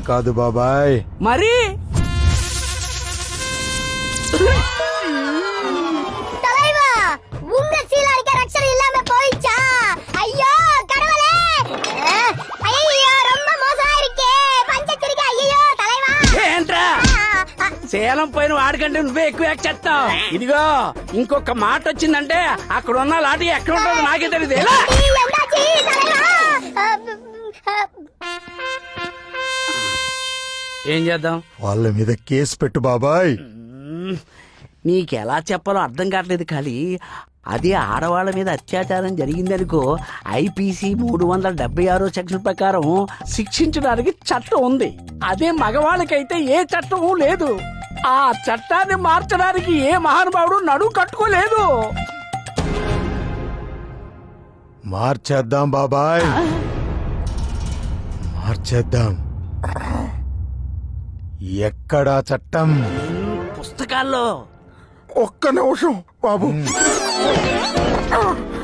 కాదు బాబాయ్. మరి தலைவா உங்க சீலாரிக்க ரக்ஷன் இல்லாம போயிச்சா? ஐயோ கடவுளே! ஐயோ ரொம்ப மோசமா இருக்கே. పంచకరిక అయ్యో தலைவா. ఏంట్రా శీలం పోయిన వాడికంటే నువ్వే ఎక్కువ చేస్తావు. ఇదిగో ఇంకొక మాట వచ్చిందంటే అక్కడ ఉన్న లాఠీ ఎక్కడ ఉంటుందో నాకే తెలియదు. ఎందాచి தலைவா. ఏం చేద్దాం? వాళ్ళ మీద కేసు పెట్టు బాబాయ్. నీకెలా చెప్పాలో అర్థం కావట్లేదు. ఖాళీ అదే ఆడవాళ్ళ మీద అత్యాచారం జరిగిందనుకో ఐపీసీ 376 సెక్షన్ ప్రకారం శిక్షించడానికి చట్టం ఉంది. అదే మగవాళ్ళకైతే ఏ చట్టము లేదు. ఆ చట్టాన్ని మార్చడానికి ఏ మహానుభావుడు నడుం కట్టుకోలేదు. మార్చేద్దాం బాబాయ్, మార్చేద్దాం. ఎక్కడా చట్టం? పుస్తకాల్లో. ఒక్క నిమిషం బాబు.